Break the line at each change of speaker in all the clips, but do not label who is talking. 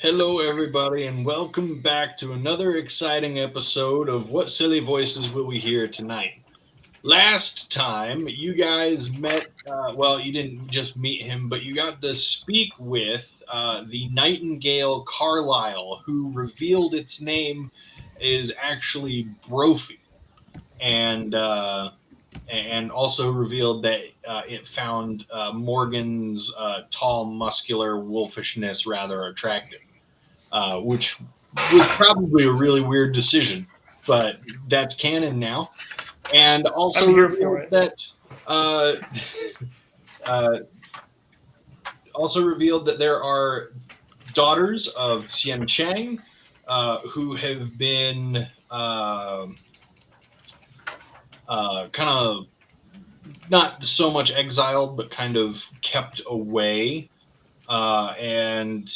Hello, everybody, and welcome back to another exciting episode of What Silly Voices Will We Hear Tonight? Last time, you guys met, well, you didn't just meet him, but you got to speak with the Nightingale Carlisle, who revealed its name is actually Brophy, and and also revealed that it found Morgan's tall, muscular wolfishness rather attractive, which was probably a really weird decision, but that's canon now. And
I'm
also
here for
revealed
it.
that uh, uh, there are daughters of Xian Chang who have been kind of not so much exiled, but kind of kept away. And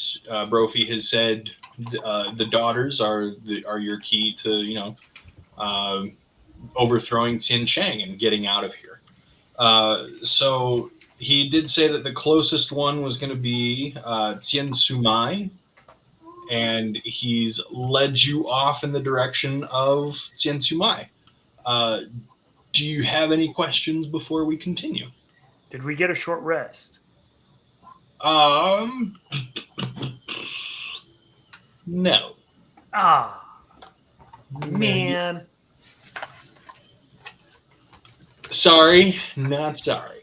Brophy has said the daughters are your key to uh, overthrowing Xin Chang and getting out of here. So he did say that the closest one was going to be Tien Sumai, and he's led you off in the direction of Tien Sumai. Uh, do you have any questions before we continue?
Did we get a short rest?
Um, no.
Ah,
No.
man.
Sorry, not sorry.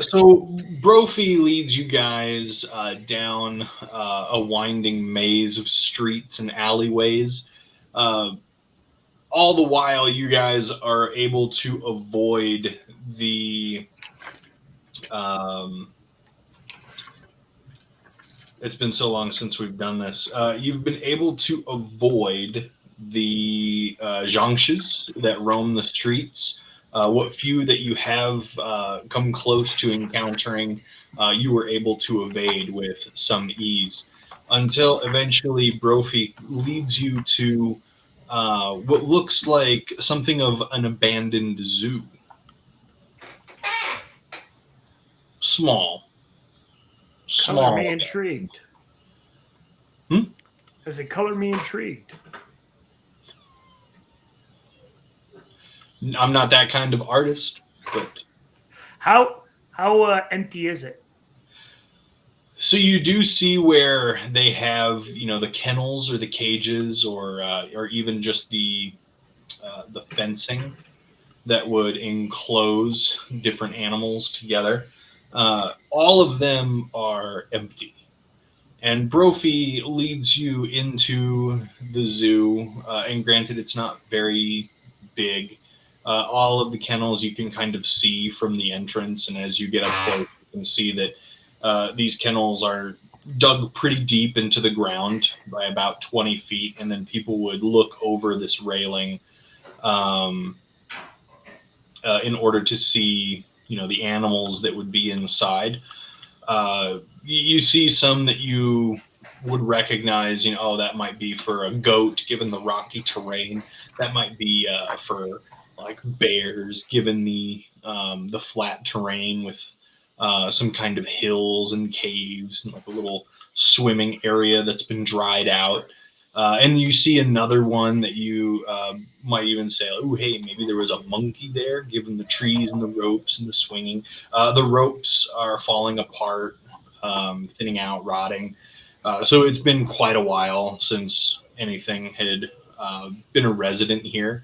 So Brophy leads you guys down a winding maze of streets and alleyways. Uh, all the while, you guys are able to avoid the. Um, it's been so long since we've done this. You've been able to avoid the Zhangshes that roam the streets. What few that you have come close to encountering, you were able to evade with some ease, until eventually Brophy leads you to what looks like something of an abandoned zoo. Small,
Color
small.
me intrigued.
Hmm?
Does it color me intrigued?
I'm not that kind of artist, but
How empty is it?
so you do see where they have, the kennels or the cages or even just the fencing that would enclose different animals together. All of them are empty, and Brophy leads you into the zoo. And granted, it's not very big. All of the kennels you can kind of see from the entrance, and as you get up close, you can see that these kennels are dug pretty deep into the ground by about 20 feet, and then people would look over this railing um, in order to see, the animals that would be inside. You see some that you would recognize, oh, that might be for a goat, given the rocky terrain. That might be for like bears, given the flat terrain with some kind of hills and caves and like a little swimming area that's been dried out. And you see another one that you might even say, oh, hey, maybe there was a monkey there, given the trees and the ropes and the swinging. The ropes are falling apart, thinning out, rotting. So it's been quite a while since anything had been a resident here.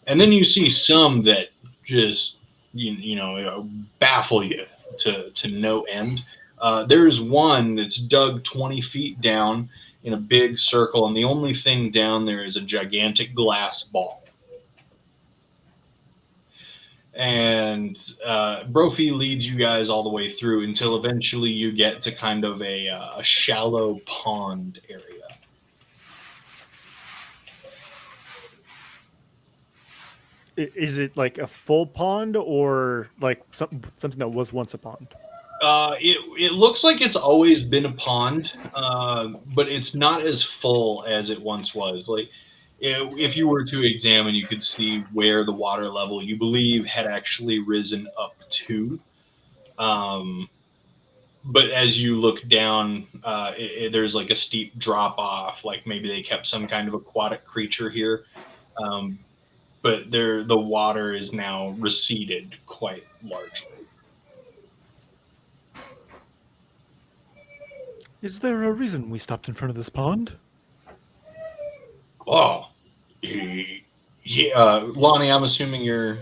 And then you see some that just baffle you to no end. There's one that's dug 20 feet down in a big circle, and the only thing down there is a gigantic glass ball. And Brophy leads you guys all the way through until eventually you get to kind of a shallow pond area.
Is it like a full pond or like something that was once a pond?
It looks like it's always been a pond, but it's not as full as it once was. Like, if you were to examine, you could see where the water level you believe had actually risen up to. Um, but as you look down, there's like a steep drop off. Like maybe they kept some kind of aquatic creature here, but the water is now receded quite largely.
Is there a reason we stopped in front of this pond?
Oh, yeah, Lonnie, I'm assuming you're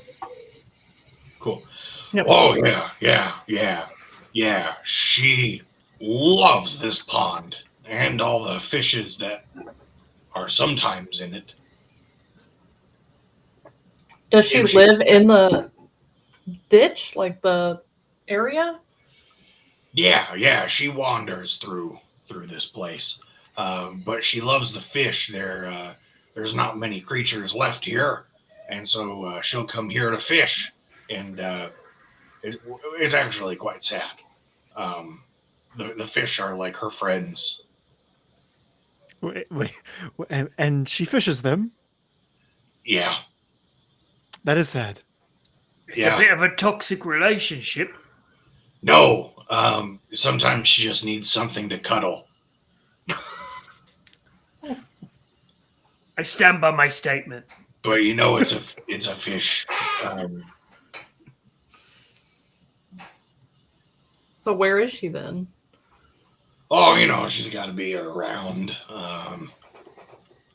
cool.
Yep.
Oh yeah. She loves this pond and all the fishes that are sometimes in it.
Does she live in the ditch, like the area?
Yeah. She wanders through this place, but she loves the fish. There's not many creatures left here, and so she'll come here to fish, and it's actually quite sad. The fish are like her friends.
Wait, and she fishes them.
Yeah.
That is sad.
It's a bit of a toxic relationship.
No. Sometimes she just needs something to cuddle.
I stand by my statement.
But you know, it's a fish.
So where is she then?
Oh, you know, she's got to be around.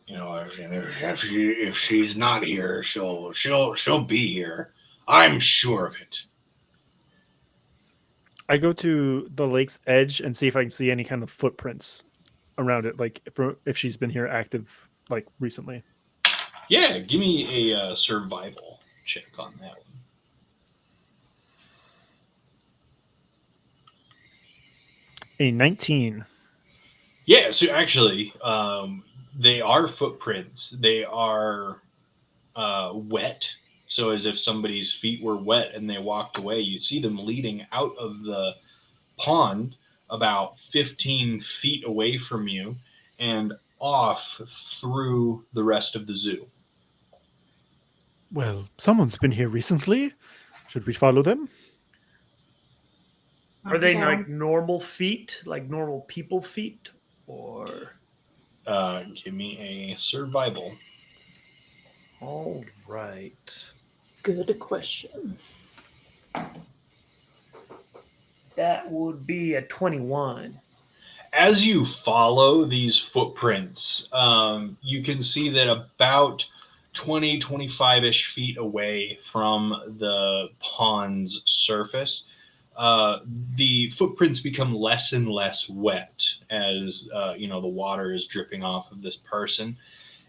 You know, if she's not here, she'll be here. I'm sure of it.
I go to the lake's edge and see if I can see any kind of footprints around it, like if she's been here active, like recently.
Yeah, give me a survival check on that one.
A 19.
Yeah, so actually, they are footprints. They are wet. So as if somebody's feet were wet and they walked away. You see them leading out of the pond about 15 feet away from you and off through the rest of the zoo.
Well, someone's been here recently. Should we follow them?
Are they like normal feet, like normal people feet, or?
Give me a survival.
All right.
Good question.
That would be a 21.
As you follow these footprints, you can see that about 20, 25-ish feet away from the pond's surface, the footprints become less and less wet as the water is dripping off of this person.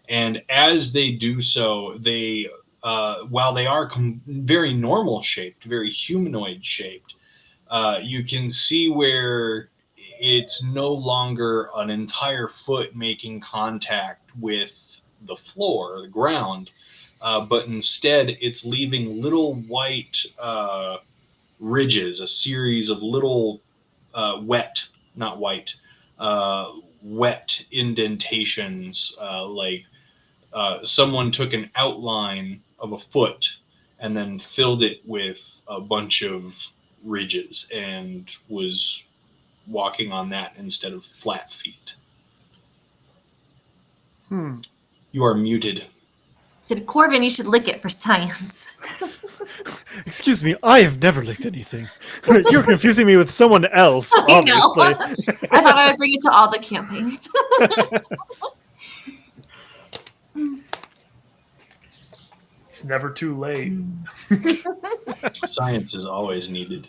And as they do so, they while they are very normal shaped, very humanoid shaped, you can see where it's no longer an entire foot making contact with the floor, the ground, but instead it's leaving little white ridges, a series of little wet indentations, like someone took an outline of a foot and then filled it with a bunch of ridges and was walking on that instead of flat feet. You are muted.
I said, Corbin, you should lick it for science.
Excuse me, I have never licked anything. You're confusing me with someone else,
I know.
obviously.
I thought I would bring it to all the campings.
It's never too late.
Science is always needed.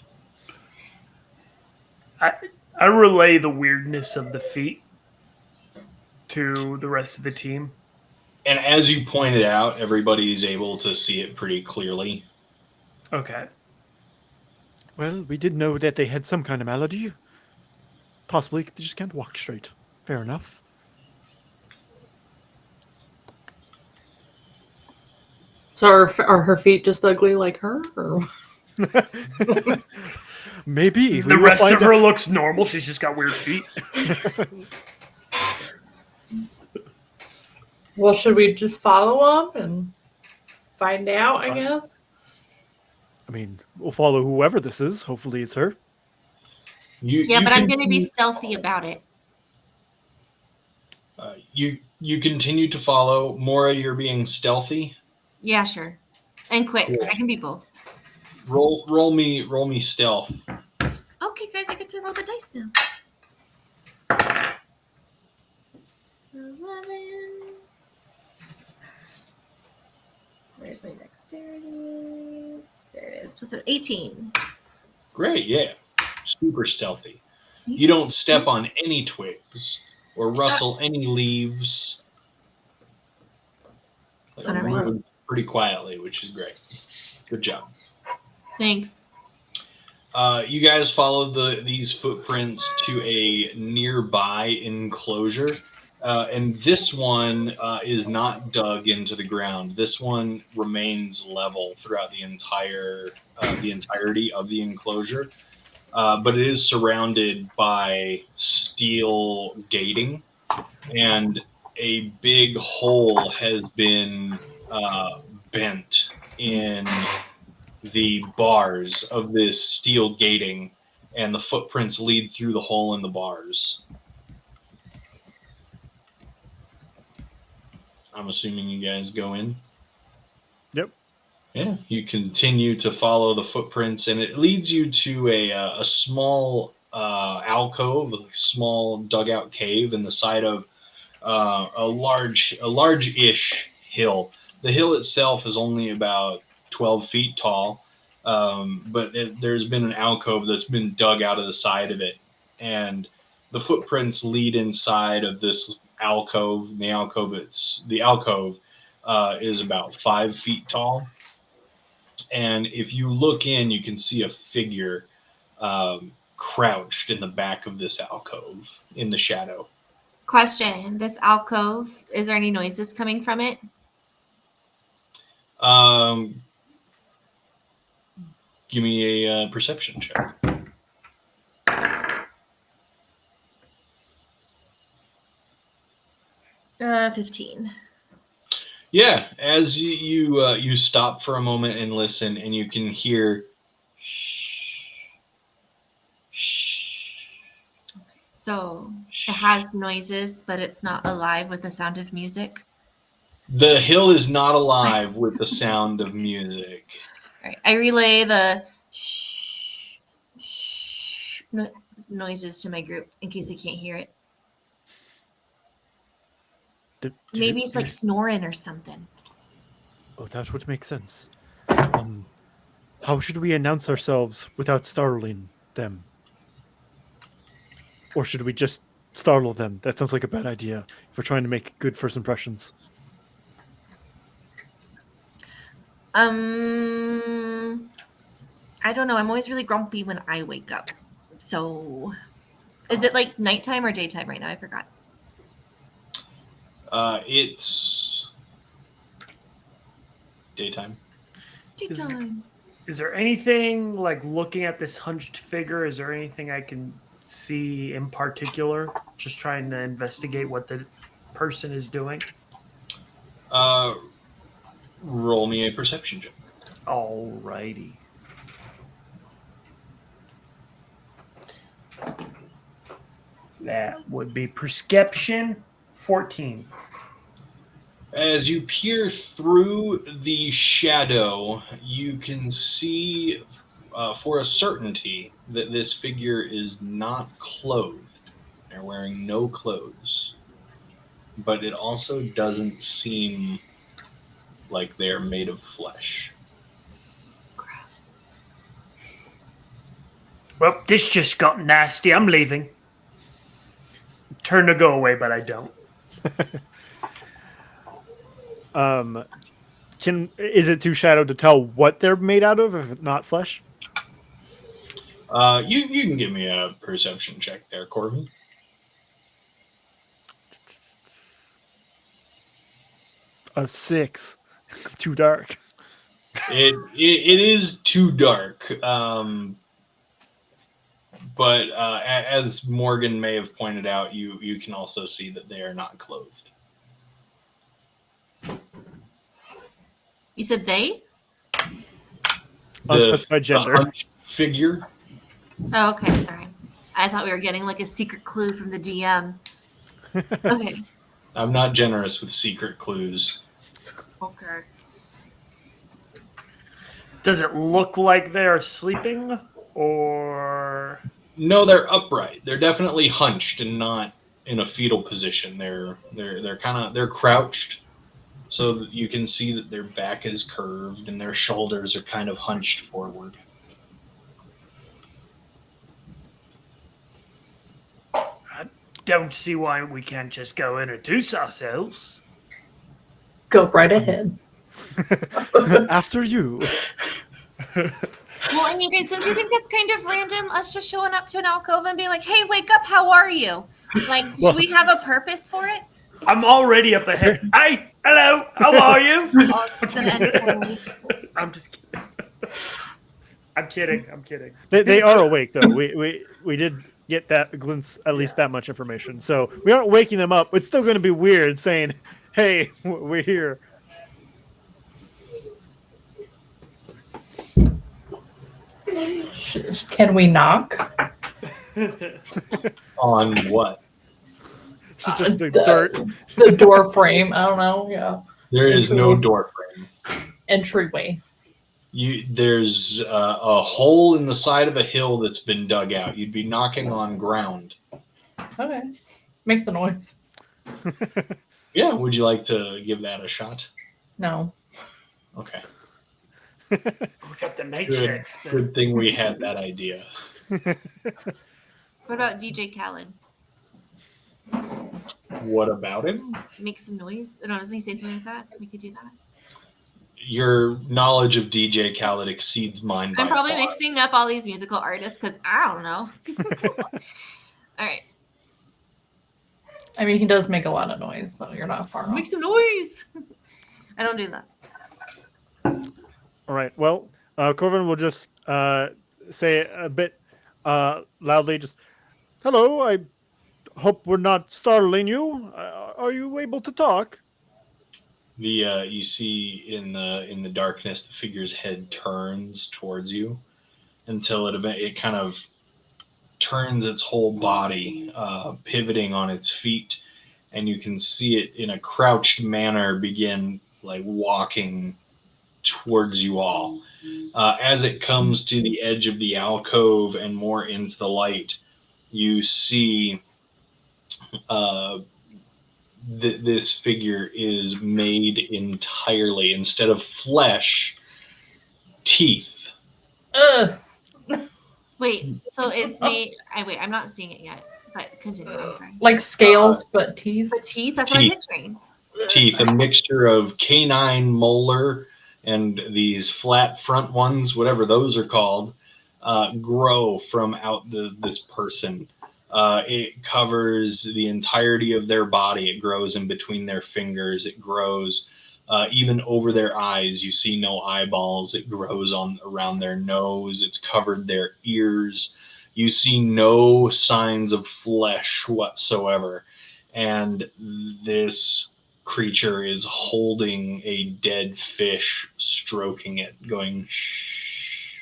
I relay the weirdness of the feet to the rest of the team.
And as you pointed out, everybody's able to see it pretty clearly.
Okay.
Well, we did know that they had some kind of malady. Possibly they just can't walk straight. Fair enough.
So are her feet just ugly like her? Or?
Maybe.
The rest of her looks normal. She's just got weird feet.
Well, should we just follow them and find out, I guess?
I mean, we'll follow whoever this is. Hopefully it's her.
Yeah,
You
but I'm going to be
continue-
stealthy about it.
you continue to follow. Mora, you're being stealthy.
Yeah, sure. And quick.
Cool.
I can be both.
Roll me stealth.
Okay, guys, I get to roll the dice now. 11. Where's my dexterity? There it is. Plus 18.
Great, yeah. Super stealthy.
Sneak.
You don't step on any twigs or
that-
rustle any leaves. Like,
All
you're
right.
moving pretty quietly, which is great. Good job.
Thanks.
You guys follow these footprints to a nearby enclosure, and this one is not dug into the ground. This one remains level throughout the entirety of the enclosure, but it is surrounded by steel gating, and a big hole has been bent in the bars of this steel gating, and the footprints lead through the hole in the bars. I'm assuming you guys go in.
Yep.
Yeah, you continue to follow the footprints, and it leads you to a small alcove, a small dugout cave in the side of a large-ish hill. The hill itself is only about 12 feet tall, but there's been an alcove that's been dug out of the side of it, and the footprints lead inside of this alcove. The alcove is about 5 feet tall, and if you look in, you can see a figure crouched in the back of this alcove in the shadow.
Question. This alcove, is there any noises coming from it?
Give me a perception check.
15.
Yeah, as you stop for a moment and listen, and you can hear.
So it has noises, but it's not alive with the sound of music.
The hill is not alive with the sound of music.
All right. I relay the noises to my group in case they can't hear it. Maybe it's like snoring or something.
Oh, that would make sense. How should we announce ourselves without startling them? Or should we just startle them? That sounds like a bad idea if we're trying to make good first impressions.
I don't know. I'm always really grumpy when I wake up. So, is it like nighttime or daytime right now? I forgot.
It's daytime.
Daytime.
Is there anything like looking at this hunched figure? Is there anything I can see in particular? Just trying to investigate what the person is doing.
Roll me a perception check.
Alrighty. That would be perception 14.
As you peer through the shadow, you can see for a certainty that this figure is not clothed. They're wearing no clothes. But it also doesn't seem like they're made of flesh.
Gross.
Well, this just got nasty. I'm leaving. Turn to go away, but I don't.
Is it too shadow to tell what they're made out of if it's not flesh?
You can give me a perception check there, Corbin.
A 6. Too dark.
It is too dark. But as Morgan may have pointed out, you can also see that they are not clothed.
You said they?
Unspecified gender.
The hunched figure.
Oh, okay. Sorry. I thought we were getting like a secret clue from the DM. Okay.
I'm not generous with secret clues.
Okay.
Does it look like they're sleeping, or
No, they're upright. They're definitely hunched and not in a fetal position. They're crouched, so that you can see that their back is curved and their shoulders are kind of hunched forward.
don't see why we can't just go introduce ourselves?
Go right ahead.
After you.
Well, and you guys, don't you think that's kind of random? Us just showing up to an alcove and being like, "Hey, wake up! How are you?" Like, do we have a purpose for it?
I'm already up ahead. Hey, hello, how are you? I'm just kidding. I'm kidding. I'm kidding.
They are awake though. We did get that glimpse, at least that much information. So we aren't waking them up. It's still going to be weird saying, "Hey, we're here."
Can we knock?
On what?
Just the dirt.
The door frame. I don't know. Yeah.
There is no door frame.
Entryway.
There's a hole in the side of a hill that's been dug out. You'd be knocking on ground.
Okay. Makes a noise.
Yeah, would you like to give that a shot?
No.
Okay.
We got the matrix.
Good thing we had that idea.
What about DJ Khaled?
What about him?
Make some noise? I don't know, doesn't he say something like that? We could do that.
Your knowledge of DJ Khaled exceeds mine by
I'm probably
far.
mixing up all these musical artists because I don't know. All right.
I mean, he does make a lot of noise, so you're not far off.
Make some noise. I don't do that.
All right. Well, Corvin will just say a bit loudly, just, "Hello, I hope we're not startling you. Are you able to talk?"
You see in the darkness, the figure's head turns towards you until it kind of turns its whole body, pivoting on its feet, and you can see it in a crouched manner begin like walking towards you all. As it comes to the edge of the alcove and more into the light, you see this figure is made entirely, instead of flesh, teeth.
Ugh.
Wait, so it's made. I'm not seeing it yet, but continue. I'm sorry.
Like scales, but teeth.
The teeth? That's what I'm
Teeth.
picturing.
Teeth, a mixture of canine, molar, and these flat front ones, whatever those are called, grow from out this person. It covers the entirety of their body. It grows in between their fingers. It grows even over their eyes. You see no eyeballs. It grows around their nose. It's covered their ears. You see no signs of flesh whatsoever. And this creature is holding a dead fish, stroking it, going shh.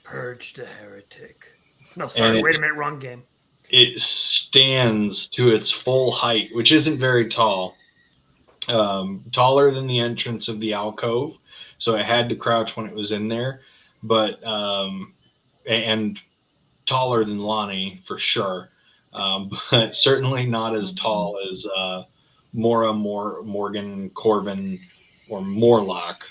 Purge the heretic. No, sorry. Wait a minute. Wrong game.
It stands to its full height, which isn't very tall. Taller than the entrance of the alcove, so it had to crouch when it was in there, but and taller than Lonnie for sure, but certainly not as tall as Mora, Morgan, Corvin, or Morlock.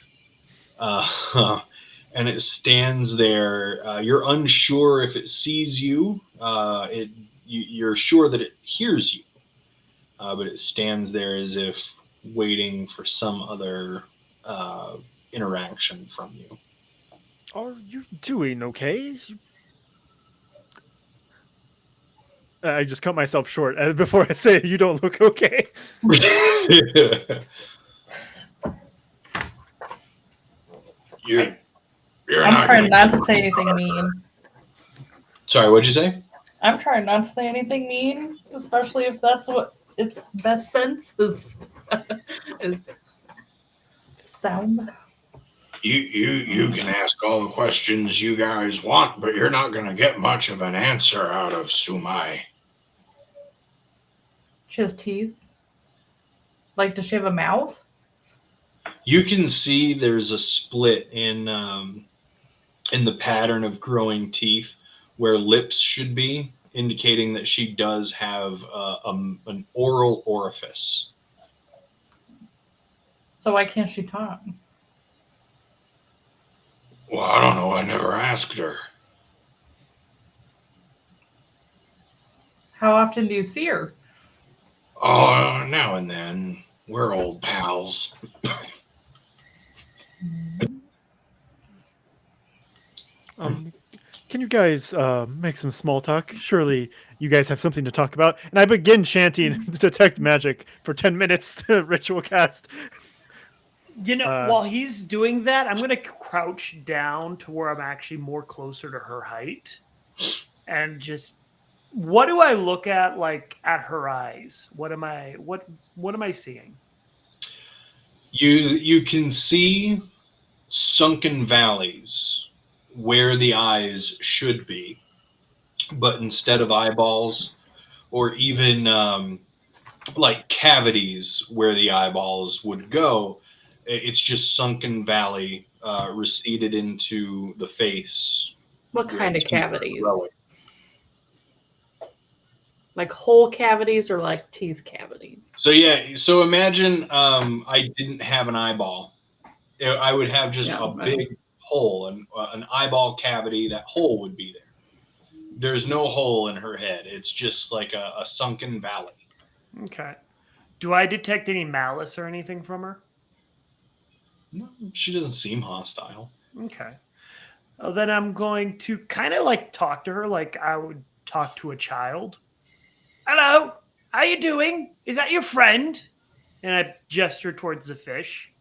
And it stands there. You're unsure if it sees you. You're sure that it hears you, but it stands there as if waiting for some other interaction from you.
"Are you doing okay?" I just cut myself short before I say, "You don't look okay."
I'm trying not to say anything mean.
Sorry, what'd you say?
I'm trying not to say anything mean, especially if that's what its best sense is. Is sound.
You can ask all the questions you guys want, but you're not going to get much of an answer out of Sumai.
She has teeth. Like, does she have a mouth?
You can see there's a split in the pattern of growing teeth where lips should be, indicating that she does have an oral orifice.
So why can't she talk?
Well, I don't know. I never asked her.
How often do you see her?
Oh, now and then. We're old pals.
Can you guys make some small talk? Surely you guys have something to talk about. And I begin chanting Detect Magic for 10 minutes to ritual cast.
While he's doing that, I'm going to crouch down to where I'm actually more closer to her height. And just, what do I look at, like, at her eyes? What am I seeing?
You can see sunken valleys where the eyes should be, but instead of eyeballs, or even like cavities where the eyeballs would go, it's just sunken valley receded into the face.
What kind of
Teeth are
cavities?
growing.
Like whole cavities or like teeth cavities?
So imagine I didn't have an eyeball. I would have just a big hole, an eyeball cavity. That hole would be there. There's no hole in her head. It's just like a sunken valley.
Okay. Do I detect any malice or anything from her?
No, she doesn't seem hostile.
Okay. Well, then I'm going to kind of like talk to her like I would talk to a child. Hello, how you doing? Is that your friend? And I gesture towards the fish.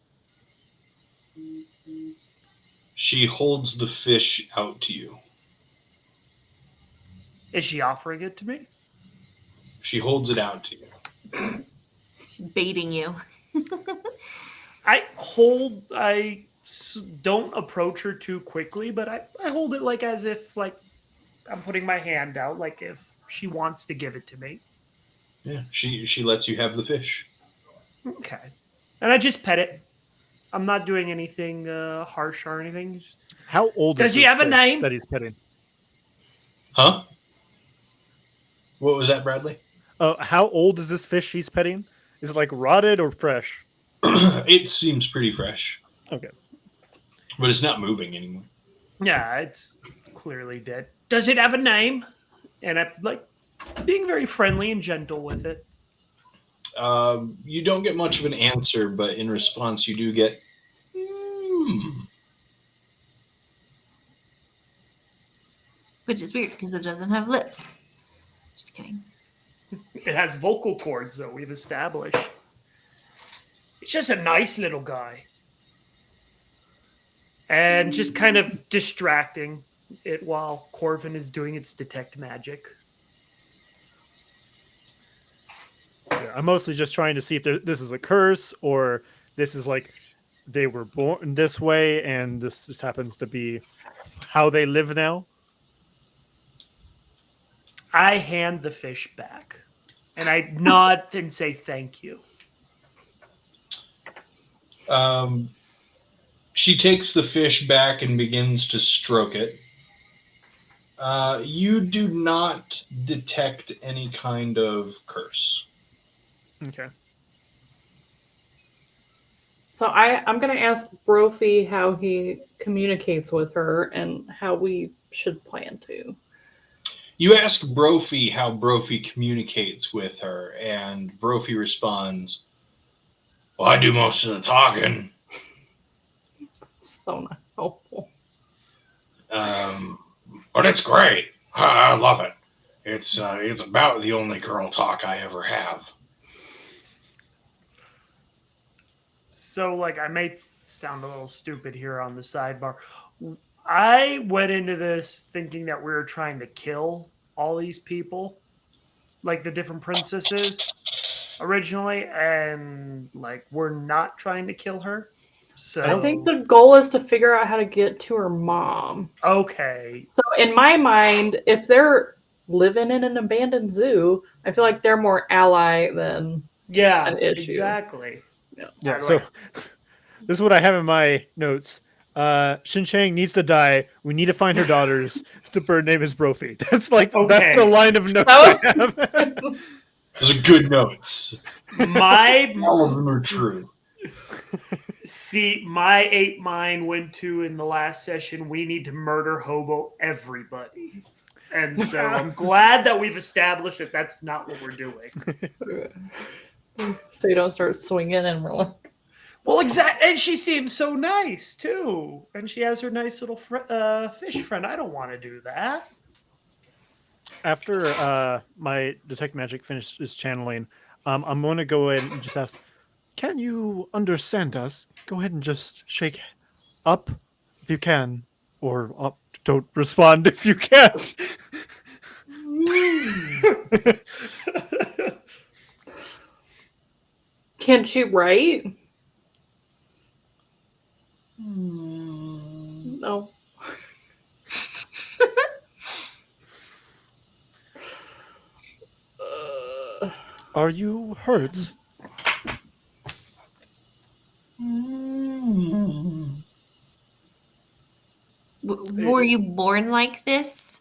She holds the fish out to you.
Is she offering it to me?
She holds it out to you.
She's baiting you.
I don't approach her too quickly, but I hold it like as if like I'm putting my hand out, like if she wants to give it to me.
Yeah, she lets you have the fish.
Okay. And I just pet it. I'm not doing anything harsh or anything.
How old
Does
is
he
this
have a
fish
name?
that he's petting?
Huh? What was that, Bradley?
How old is this fish he's petting? Is it like rotted or fresh?
It seems pretty fresh.
Okay.
But it's not moving anymore.
Yeah, it's clearly dead. Does it have a name? And I'm like being very friendly and gentle with it.
You don't get much of an answer, but in response, you do get.
Which is weird because it doesn't have lips. Just kidding.
It has vocal cords, though, we've established. It's just a nice little guy. And just kind of distracting it while Corvin is doing its detect magic.
Yeah, I'm mostly just trying to see if this is a curse or this is like they were born this way and this just happens to be how they live now.
I hand the fish back. And I nod and say thank you.
She takes the fish back and begins to stroke it. You do not detect any kind of curse.
Okay.
So I'm going to ask Brophy how he communicates with her and how we should plan to.
You ask Brophy how Brophy communicates with her, and Brophy responds, "Well, I do most of the talking."
So not helpful.
But it's great. I love it. It's about the only girl talk I ever have.
So, like, I may sound a little stupid here on the sidebar. I went into this thinking that we were trying to kill all these people, like the different princesses originally, and like we're not trying to kill her. So
I think the goal is to figure out how to get to her mom.
okay.
So in my mind, if they're living in an abandoned zoo, I feel like they're more ally than
Yeah,
an issue.
Exactly.
Yeah. So this is what I have in my notes. Shin Chang needs to die. We need to find her daughters. The bird name is Brophy. That's like that's the
Okay.
line of notes
Oh.
I have.
Those are good notes.
My
All of them are true.
see, my 8 mine went to in the last session. We need to murder hobo everybody, and so I'm glad that we've established that that's not what we're doing.
So you don't start swinging and rolling.
Well, exactly, and she seems so nice too, and she has her nice little fish friend. I don't want to do that.
After my detect magic finishes channeling, I'm going to go ahead and just ask, can you understand us? Go ahead and just shake up if you can, or up. Don't respond if you can't.
Can she write?
Hmm.
No.
Are you hurt?
Were you born like this?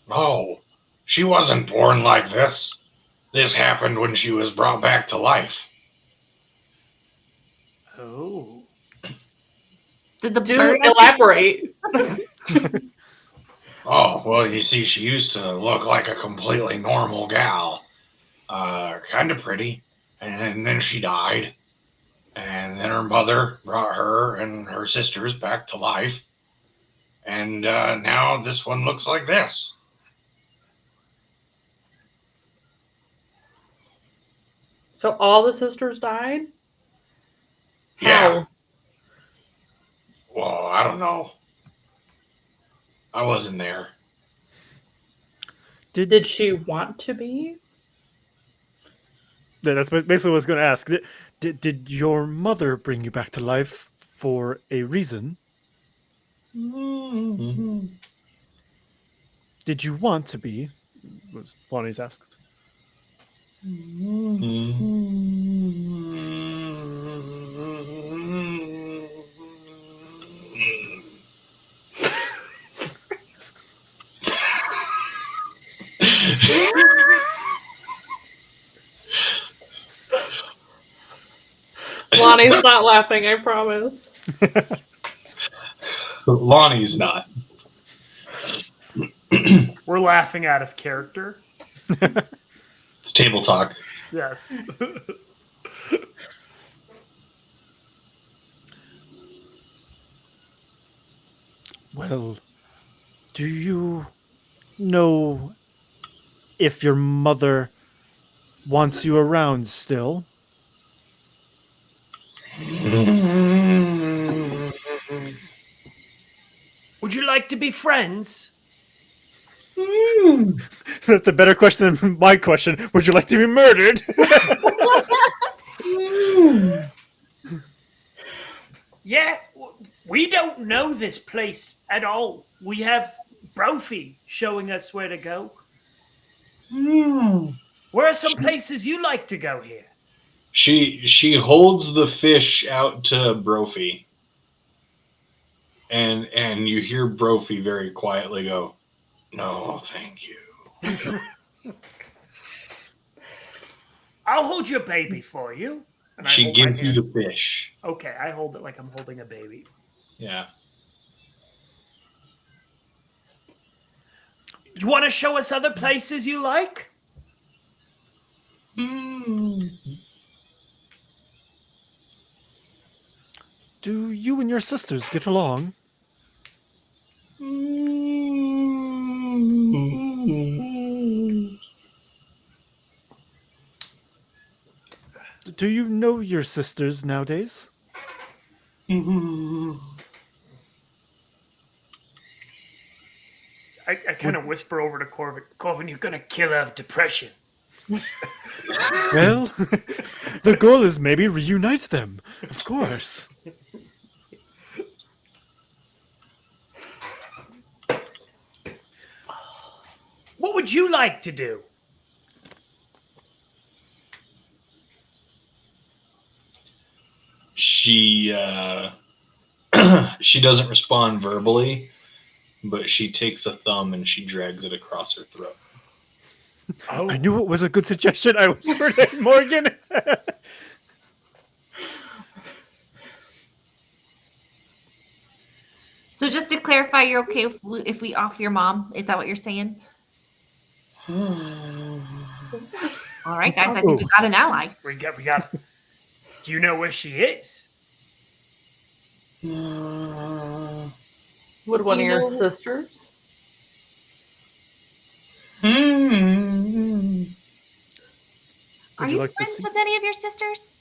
No, she wasn't born like this. This happened when she was brought back to life.
Oh.
Did the
Do
bird
elaborate.
Oh, well, you see, she used to look like a completely normal gal. Kind of pretty. And then she died. And then her mother brought her and her sisters back to life. And now this one looks like this.
So all the sisters died?
Yeah.
How?
Well, I don't know. I wasn't there.
Did she want to be?
That's basically what I was going to ask. Did your mother bring you back to life for a reason?
Mm-hmm.
Did you want to be? Was Lonnie's asked.
Lonnie's not laughing, I promise.
Lonnie's not.
We're laughing out of character.
It's table talk.
Yes.
Well, do you know if your mother wants you around still?
Would you like to be friends?
That's a better question than my question. Would you like to be murdered?
Yeah, we don't know this place at all. We have Brophy showing us where to go. Where are some places you like to go here?
She holds the fish out to Brophy. And you hear Brophy very quietly go, "No, thank you."
I'll hold your baby for you. And I
She
hold my
gives you
hand.
the fish.
Okay, I hold it like I'm holding a baby.
Yeah.
You want to show us other places you like?
Do you and your sisters get along? Do you know your sisters nowadays?
I kind of whisper over to Corvin. Corvin, you're going to kill her of depression.
Well, the goal is maybe reunite them, of course.
What would you like to do?
She she doesn't respond verbally, but she takes a thumb and she drags it across her throat.
Oh,
I knew it was a good suggestion. I whispered at Morgan.
So just to clarify, you're okay if we off your mom? Is that what you're saying? All right, guys. I think we got an ally.
we got. Do you know where she is?
Would one
Do
of
you
your
know-
sisters?
Are
Would
you
you like to
friends
see?
with any of your sisters?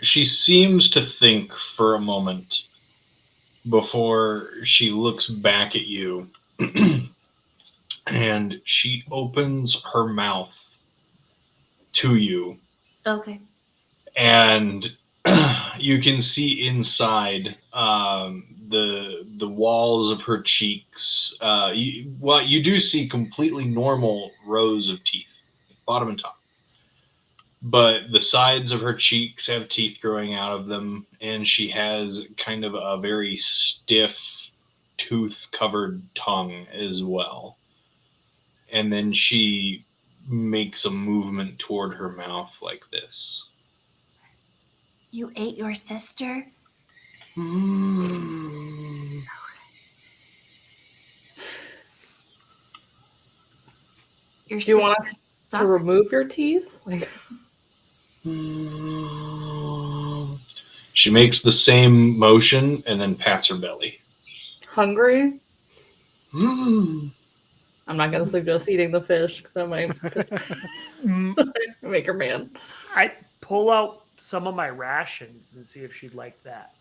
She seems to think for a moment before she looks back at you, and she opens her mouth to you,
Okay.
and you can see inside the walls of her cheeks. You do see completely normal rows of teeth, bottom and top. But the sides of her cheeks have teeth growing out of them, and she has kind of a very stiff, tooth-covered tongue as well. And then she makes a movement toward her mouth like this.
You ate your sister? Your
Do you want
sister
us
suck?
to remove your teeth? Like,
She makes the same motion and then pats her belly.
hungry?
Mm.
I'm not gonna suggest eating the fish because that might make her mad.
I pull out some of my rations and see if she'd like that.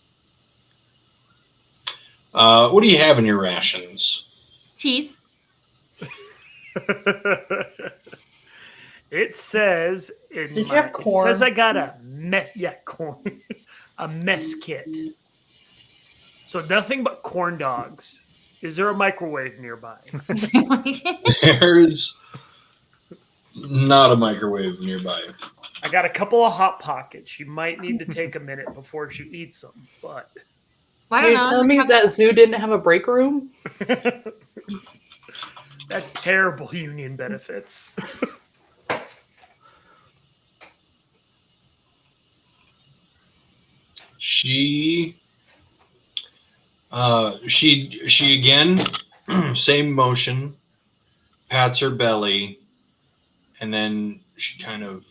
What do you have in your rations?
Teeth.
It says in
Did you
my,
have corn?
It says I got a mess. Yeah, corn. A mess kit. So nothing but corn dogs. Is there a microwave nearby?
There's not a microwave nearby.
I got a couple of hot pockets. She might need to take a minute before she eats them, but
Well, I
You're
don't know.
telling me that zoo didn't have a break room?
that's terrible union benefits.
She again, same motion, pats her belly, and then she kind of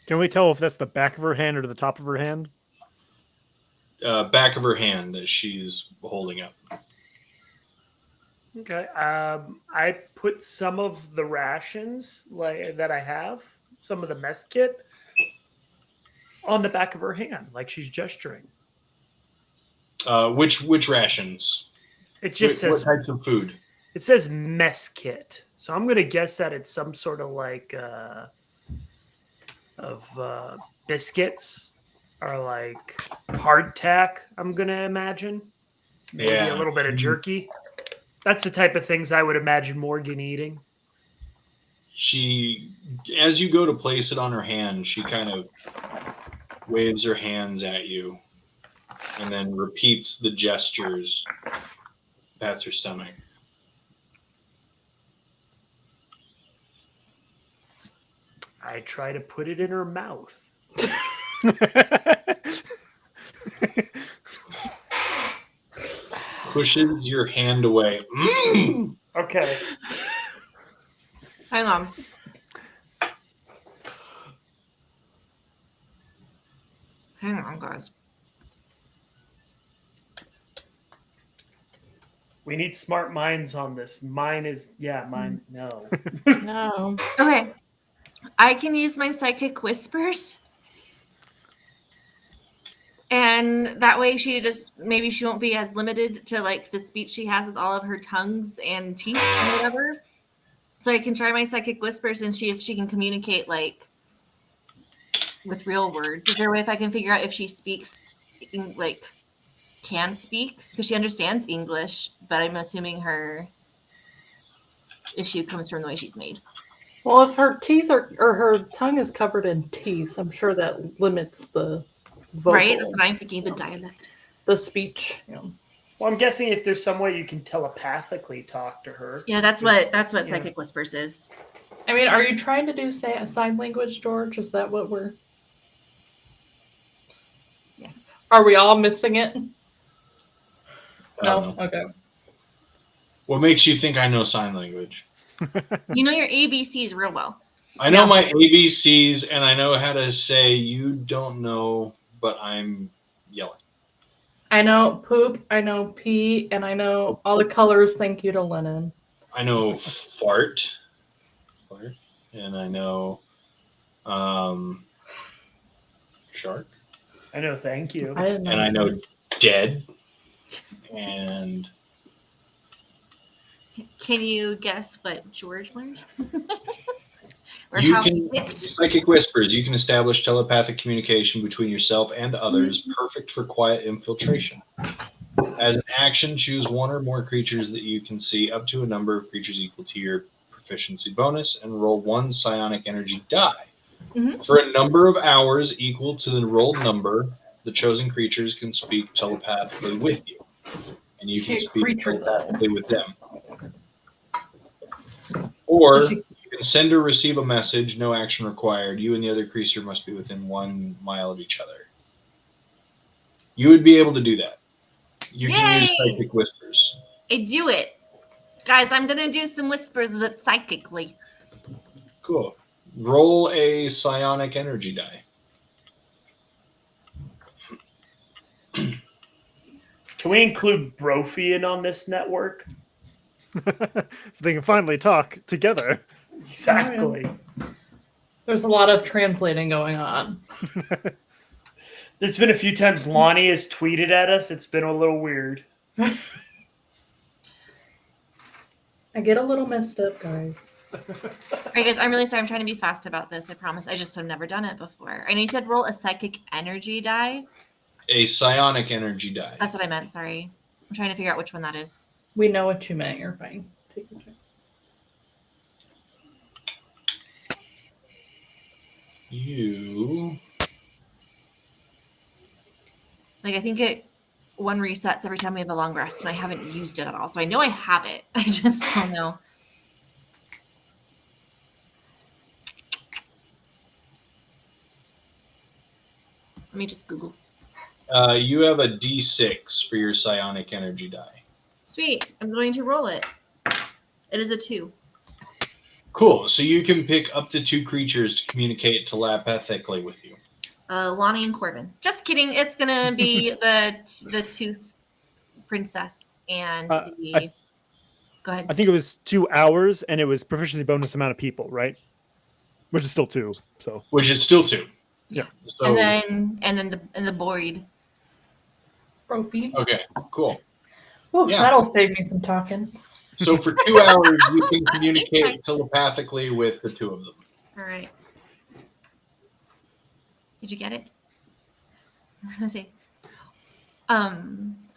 Can we tell if that's the back of her hand or the top of her hand?
back of her hand that she's holding up.
Okay. I put some of the rations that I have, some of the mess kit, on the back of her hand, like she's gesturing.
Which rations?
It just says
what types of food?
it says mess kit, so I'm gonna guess that it's some sort of like biscuits or like hardtack. I'm gonna imagine maybe
Yeah.
a little bit of jerky. That's the type of things I would imagine Morgan eating.
She, as you go to place it on her hand, she kind of waves her hands at you and then repeats the gestures, pats her stomach.
I try to put it in her mouth.
Pushes your hand away. Mm!
Okay.
Hang on. Hang on, guys.
We need smart minds on this. Mine, no.
No.
Okay. I can use my psychic whispers. And that way maybe she won't be as limited to like the speech she has with all of her tongues and teeth and whatever. So I can try my psychic whispers and see if she can communicate like with real words. Is there a way if I can figure out if she speaks like can speak? Because she understands English, but I'm assuming her issue comes from the way she's made.
Well, if her teeth or her tongue is covered in teeth, I'm sure that limits the vocal,
Right? That's what I'm thinking, the dialect.
the speech. You know.
Well, I'm guessing if there's some way you can telepathically talk to her.
Yeah, that's what psychic whispers is.
I mean, are you trying to do a sign language, George? Is that what we're...
Yeah.
Are we all missing it? No?
know.
Okay.
What makes you think I know sign language?
You know your ABCs real well.
I know my ABCs, and I know how to say you don't know, but I'm yelling.
I know poop, I know pee, and I know all the colors. Thank you to Lennon.
I know fart, and I know shark.
I know, thank you.
I didn't know.
And I know dead. And
Can you guess what George learned? Or
you
how he
can
picked?
psychic whispers. You can establish telepathic communication between yourself and others, perfect for quiet infiltration. As an action, choose one or more creatures that you can see, up to a number of creatures equal to your proficiency bonus, and roll one psionic energy die. For a number of hours equal to the rolled number, the chosen creatures can speak telepathically with you, and you can speak telepathically with them. Or you can send or receive a message, no action required. You and the other creature must be within 1 mile of each other. You would be able to do that. You can use psychic whispers.
I do it. Guys, I'm going to do some whispers, but psychically.
Cool. Roll a psionic energy die.
Can we include Brophy in on this network?
So they can finally talk together.
Exactly.
There's a lot of translating going on.
There's been a few times Lonnie has tweeted at us. It's been a little weird.
I get a little messed up, guys.
All right, guys, I'm really sorry. I'm trying to be fast about this. I promise. I just have never done it before. I know you said roll a psychic energy die.
A psionic energy die.
That's what I meant. Sorry. I'm trying to figure out which one that is.
We know what you meant. You're fine. Take your time.
You...
Like, I think one resets every time we have a long rest, and I haven't used it at all. So I know I have it. I just don't know. Let me just Google.
You have a D6 for your psionic energy die.
Sweet. I'm going to roll it. It is a 2.
Cool. So you can pick up to 2 creatures to communicate telepathically with you.
Lonnie and Corbin. Just kidding. It's gonna be the Tooth Princess and the. Go ahead.
I think it was 2 hours, and it was proficiency bonus amount of people, right? Which is still 2. So.
Which is still 2.
Yeah.
So, and then the Boyd.
Brophy.
Okay. Cool.
Ooh,
Yeah.
That'll save me some talking.
So for 2 hours, you can communicate telepathically with the 2 of them.
All right. Did you get it? Let's see.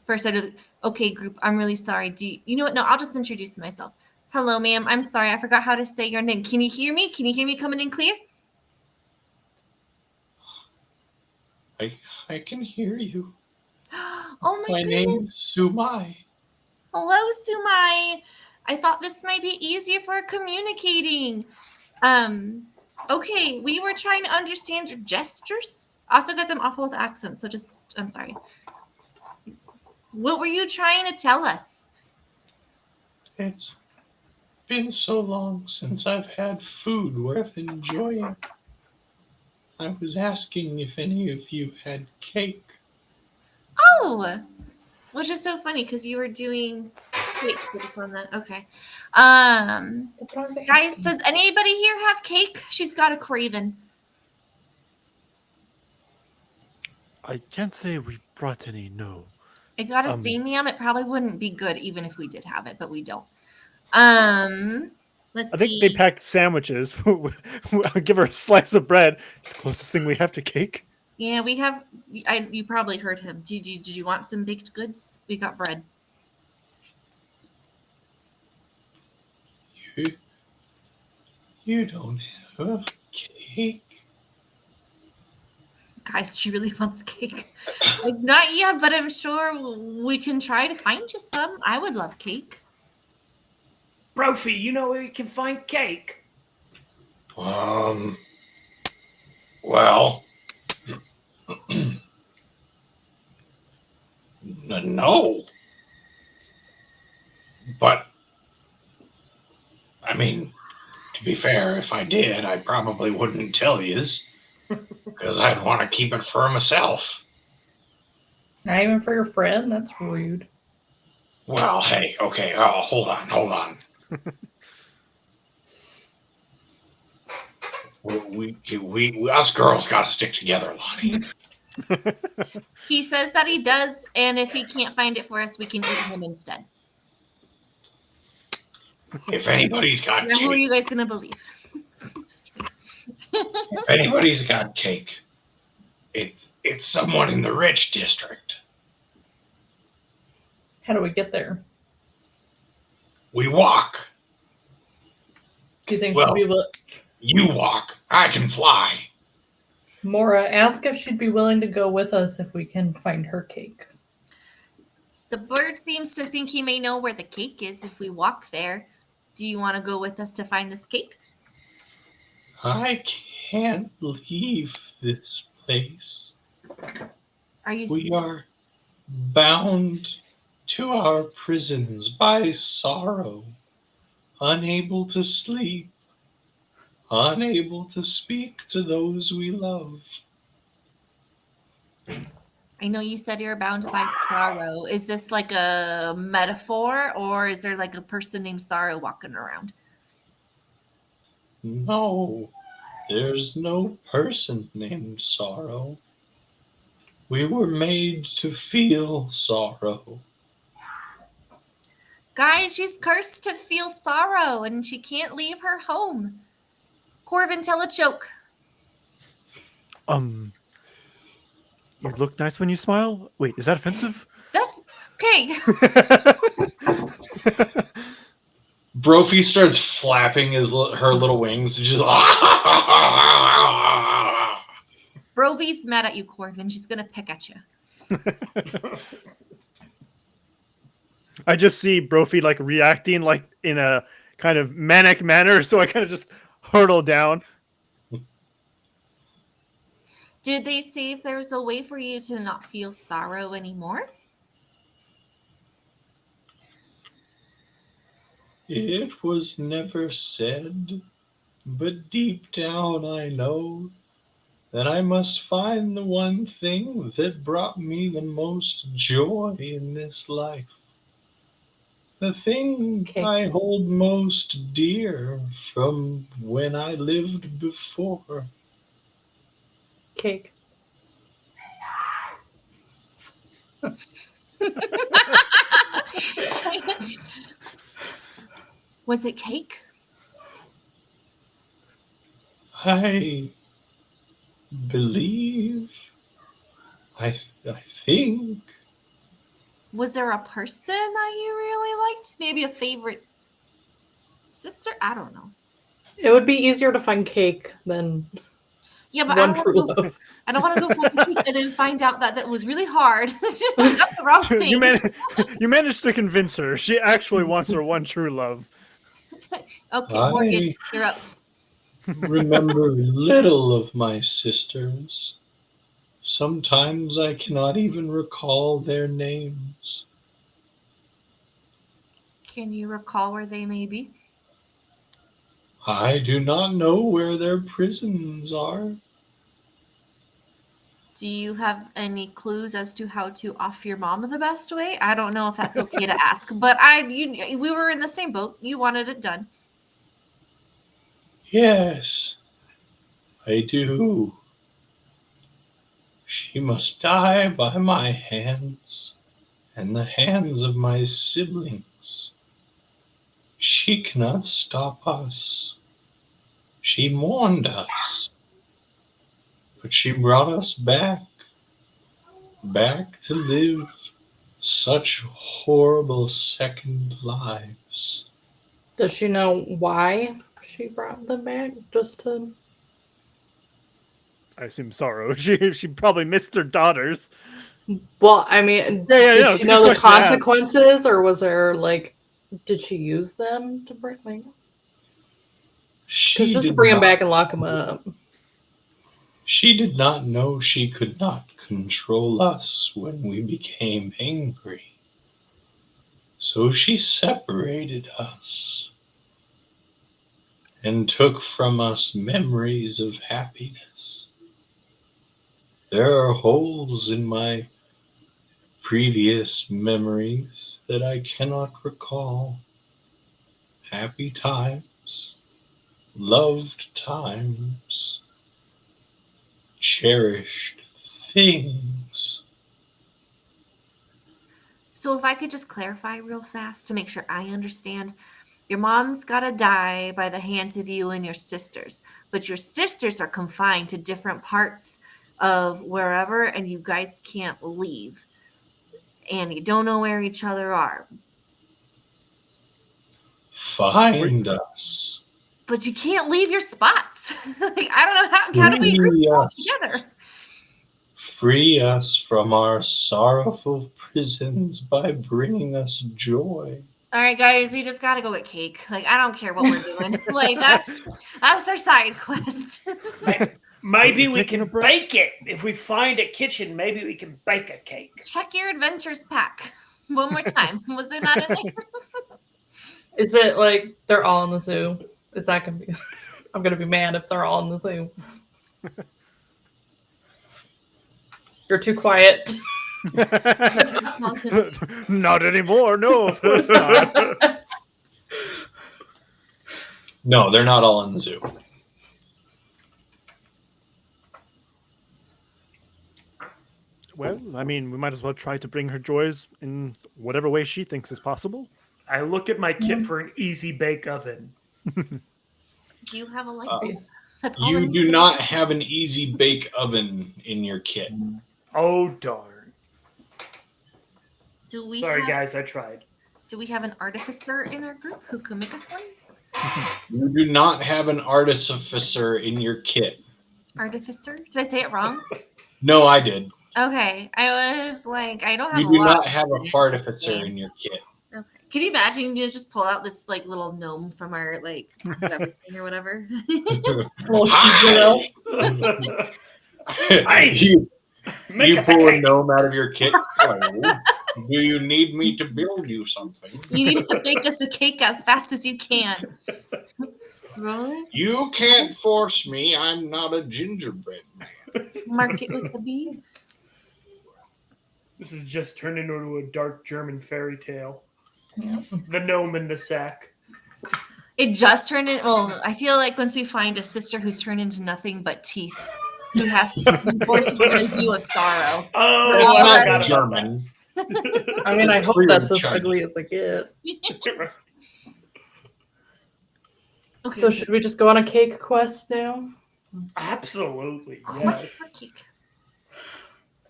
First I did. Okay, group. I'm really sorry. You know what? No, I'll just introduce myself. Hello, ma'am. I'm sorry. I forgot how to say your name. Can you hear me? Can you hear me coming in clear?
I can hear you.
Oh my goodness.
name's Sumai.
Hello, Sumai. I thought this might be easier for communicating. Okay, we were trying to understand your gestures. Also, guys, I'm awful with accents, so I'm sorry. What were you trying to tell us?
It's been so long since I've had food worth enjoying. I was asking if any of you had cake.
Oh, which is so funny because you were doing cake. Put this on the okay.
That's what I was asking.
Guys, does anybody here have cake? She's got a craven.
I can't say we brought any. No.
It got a
Um,
samium. It probably wouldn't be good even if we did have it, but we don't. Let's
I
see.
think they packed sandwiches. I'll give her a slice of bread. It's the closest thing we have to cake.
Yeah, we have. You probably heard him. Did you want some baked goods? We got bread.
You don't have cake.
Guys, she really wants cake. Like, not yet, but I'm sure we can try to find you some. I would love cake.
Brophy, you know where you can find cake?
Well, no. But, I mean, to be fair, if I did, I probably wouldn't tell yous. Because I'd want to keep it for myself.
Not even for your friend? That's rude.
Well, hey, okay, oh, hold on. we us girls got to stick together, Lonnie.
He says that he does, and if he can't find it for us, we can eat him instead.
If anybody's got
Now, who are
cake,
you guys gonna believe?
if anybody's got cake, it's someone in the rich district.
How do we get there?
We walk.
Do you think
Well-
she'd be able?
You walk. I can fly.
Mora, ask if she'd be willing to go with us if we can find her cake.
The bird seems to think he may know where the cake is if we walk there. Do you want to go with us to find this cake?
I can't leave this place.
Are you?
We are bound to our prisons by sorrow, unable to sleep, unable to speak to those we love.
I know you said you're bound by sorrow. Is this like a metaphor, or is there like a person named Sorrow walking around?
No, there's no person named Sorrow. We were made to feel sorrow.
Guys, she's cursed to feel sorrow, and she can't leave her home. Corvin, tell a joke.
You look nice when you smile. Wait, is that offensive?
That's okay.
Brophy starts flapping her little wings. Just
Brovy's mad at you, Corvin. She's gonna pick at you.
I just see Brophy like reacting like in a kind of manic manner, so I kind of just hurtle down.
Did they say if there's a way for you to not feel sorrow anymore?
It was never said, but deep down I know that I must find the one thing that brought me the most joy in this life. The thing I hold most dear from when I lived before.
Cake.
Was it cake?
I believe, I think.
Was there a person that you really liked? Maybe a favorite sister? I don't know.
It would be easier to find cake than
Yeah, but
one true love.
I don't want to go find the cake and then find out that that was really hard. I got the wrong thing.
You managed to convince her. She actually wants her one true love.
Okay, Morgan, you're up.
Remember little of my sisters. Sometimes I cannot even recall their names.
Can you recall where they may be?
I do not know where their prisons are.
Do you have any clues as to how to off your mom the best way? I don't know if that's okay to ask, but we were in the same boat. You wanted it done.
Yes, I do. She must die by my hands and the hands of my siblings. She cannot stop us. She mourned us, but she brought us back to live such horrible second lives.
Does she know why she brought them back? Just to.
I assume sorrow. She probably missed her daughters.
Well, I mean, did she know the consequences, or was there like, did she use them to bring like? Because just to bring him back and lock him up.
She did not know she could not control us when we became angry. So she separated us and took from us memories of happiness. There are holes in my previous memories that I cannot recall. Happy times, loved times, cherished things.
So if I could just clarify real fast to make sure I understand. Your mom's got to die by the hands of you and your sisters, but your sisters are confined to different parts of wherever, and you guys can't leave. And you don't know where each other are.
Find us.
But you can't leave your spots. Like, I don't know how do we group it all together?
Free us from our sorrowful prisons by bringing us joy.
All right, guys, we just got to go get cake. Like, I don't care what we're doing. Like, that's our side quest.
Maybe we can bake it. If we find a kitchen, maybe we can bake a cake.
Check your adventures pack one more time. Was it not in there?
Is it like they're all in the zoo? Is that going to be... I'm going to be mad if they're all in the zoo. You're too quiet.
Not anymore. No, of course not.
No, they're not all in the zoo.
Well, I mean, we might as well try to bring her joys in whatever way she thinks is possible.
I look at my kit for an easy bake oven.
Do you have a light base? That's all
You do not have an easy bake oven in your kit.
Oh, darn.
Sorry,
guys, I tried.
Do we have an artificer in our group who can make us one?
You do not have an artificer in your kit.
Artificer? Did I say it wrong?
No, I did.
Okay. I was like, I don't have
You
a
do
lot
not have a artificer in your kit.
Okay. Can you imagine you just pull out this like little gnome from our like everything or whatever?
Hi! You pull a gnome out of your kit. Do you need me to build you something?
You need to bake us a cake as fast as you can. Really?
You can't force me. I'm not a gingerbread man.
Mark it with a B.
This has just turned into a dark German fairy tale. Yeah. The gnome in the sack.
It just turned in. Well, I feel like once we find a sister who's turned into nothing but teeth, who has to be forced into a zoo of sorrow.
Oh,
I'm not German.
I mean, I hope that's as ugly as I get.
Okay.
So should we just go on a cake quest now?
Absolutely.
Quest
Yes.
for cake.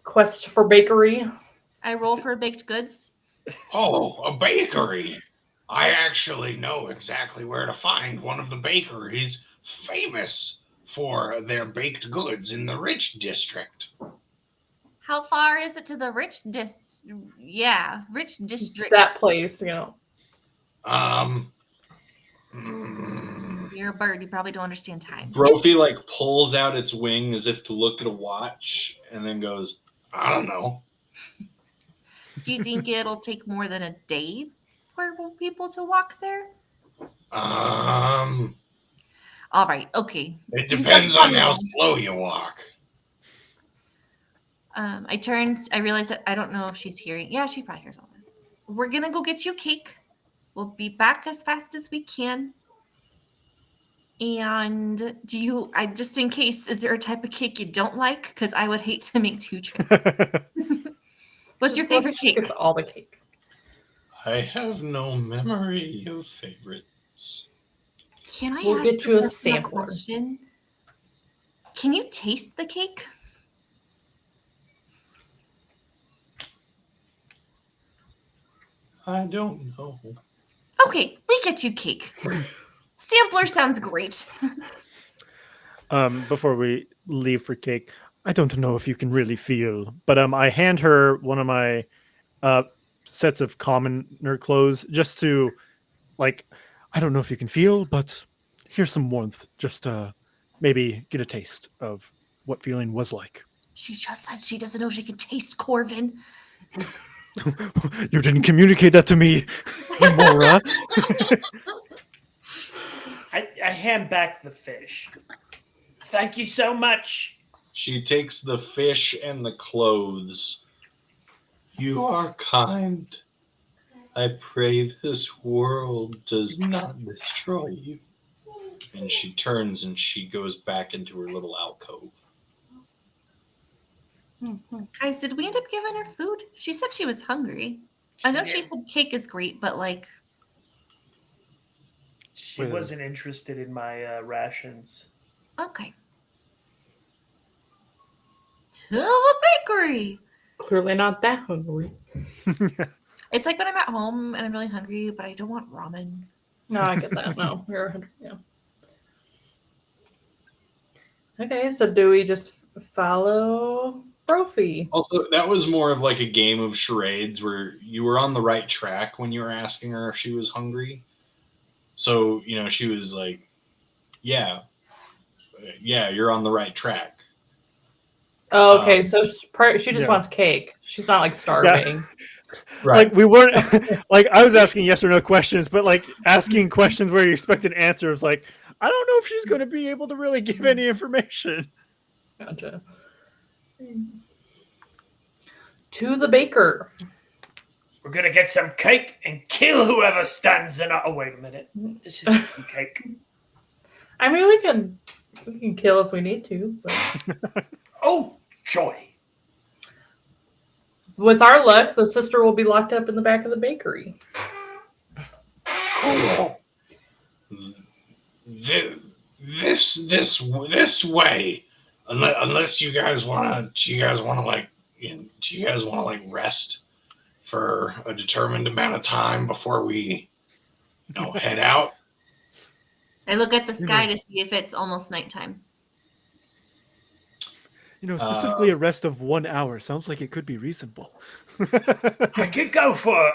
Quest for bakery.
I roll for baked goods.
Oh, a bakery. I actually know exactly where to find one of the bakeries famous for their baked goods in the Rich District.
How far is it to the Rich District?
That place, you know.
You're a bird. You probably don't understand time.
Brophy like pulls out its wing as if to look at a watch and then goes, I don't know.
Do you think it'll take more than a day for people to walk there?
All
right. Okay.
It depends on how slow you walk.
I realized that I don't know if she's hearing. Yeah, she probably hears all this. We're going to go get you cake. We'll be back as fast as we can. And just in case, is there a type of cake you don't like? Because I would hate to make 2 trips. What's your favorite cake?
It's all the cake.
I have no memory of favorites.
Can I
We'll
ask
get you a
personal
sampler.
question? Can you taste the cake?
I don't know.
Okay, we get you cake. Sampler sounds great.
Before we leave for cake, I don't know if you can really feel, but I hand her one of my sets of commoner clothes just to, like, I don't know if you can feel, but here's some warmth. Just maybe get a taste of what feeling was like.
She just said she doesn't know she can taste Corvin.
You didn't communicate that to me, Mora.
I hand back the fish. Thank you so much.
She takes the fish and the clothes. You are kind. I pray this world does not destroy you. And she turns and she goes back into her little alcove.
Guys, did we end up giving her food? She said she was hungry. I know she said cake is great, but like...
She wasn't interested in my rations.
Okay. To the bakery!
Clearly not that hungry.
It's like when I'm at home and I'm really hungry, but I don't want ramen.
No, I get that. No, you're 100. Yeah. Okay, so do we just follow Brophy?
Also, that was more of like a game of charades where you were on the right track when you were asking her if she was hungry. So, she was like, yeah, you're on the right track.
Oh, okay, so she just wants cake. She's not like starving.
Yeah.
Right.
Like we weren't like I was asking yes or no questions, but like asking questions where you expect an answer was like, I don't know if she's going to be able to really give any information.
Gotcha. To the baker.
We're gonna get some cake and kill whoever stands in our... Oh, wait a minute. This is cake.
I mean, we can kill if we need to. But...
Oh, joy.
With our luck, the sister will be locked up in the back of the bakery.
Cool. This way. Unless you guys wanna rest for a determined amount of time before we head out.
I look at the sky to see if it's almost nighttime.
Specifically a rest of 1 hour sounds like it could be reasonable.
I could go for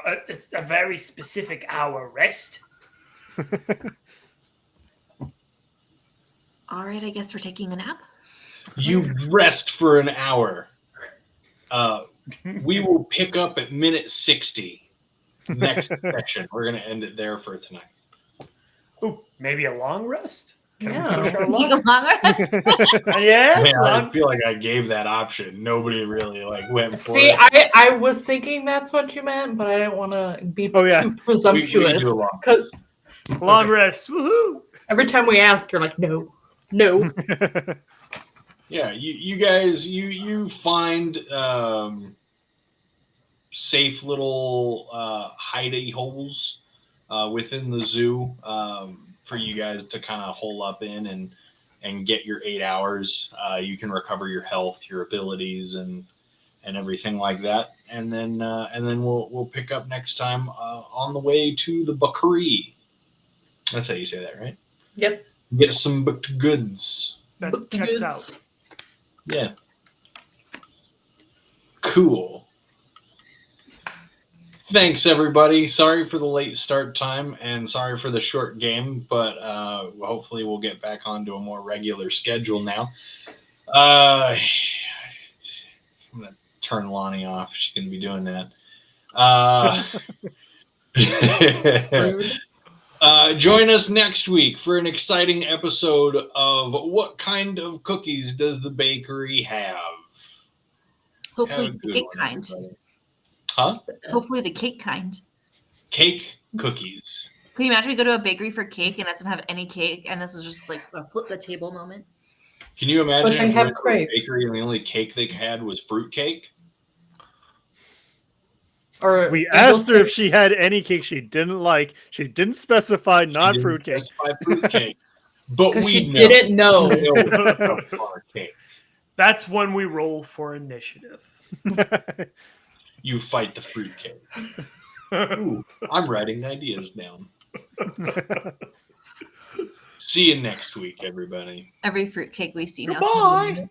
a very specific hour rest.
All right, I guess we're taking a nap.
You rest for an hour. We will pick up at minute 60. Next section. We're going to end it there for tonight.
Ooh, maybe a long rest?
Take a long rest?
Yes.
Man, I feel like I gave that option. Nobody really went for it.
See, I was thinking that's what you meant, but I didn't want to be too presumptuous.
Because
long rest. Woohoo!
Every time we ask, you're like, no.
Yeah, you guys, you find safe little hidey holes within the zoo for you guys to kind of hole up in and get your 8 hours. You can recover your health, your abilities, and everything like that. And then we'll pick up next time on the way to the bakery. That's how you say that, right?
Yep.
Get some booked goods.
That checks out.
Yeah. Cool. Thanks, everybody. Sorry for the late start time and sorry for the short game, but hopefully we'll get back onto a more regular schedule now. I'm going to turn Lonnie off. She's going to be doing that. Join us next week for an exciting episode of What Kind of Cookies Does the Bakery Have?
Hopefully
Have a
the
good
cake
one,
kind.
everybody. Huh?
Hopefully the cake kind.
Cake cookies.
Can you imagine we go to a bakery for cake and it doesn't have any cake, and this was just like a flip the table moment?
Can you imagine
they
if we
have
went to a
crepes.
bakery and the only cake they had was fruit cake?
Or
we asked her if she had any cake she didn't like. She didn't specify fruit cake.
Fruit cake. But we
she didn't know.
Our cake.
That's when we roll for initiative.
You fight the fruit cake. Ooh, I'm writing ideas down. See you next week, everybody.
Every fruitcake we see now.
Goodbye.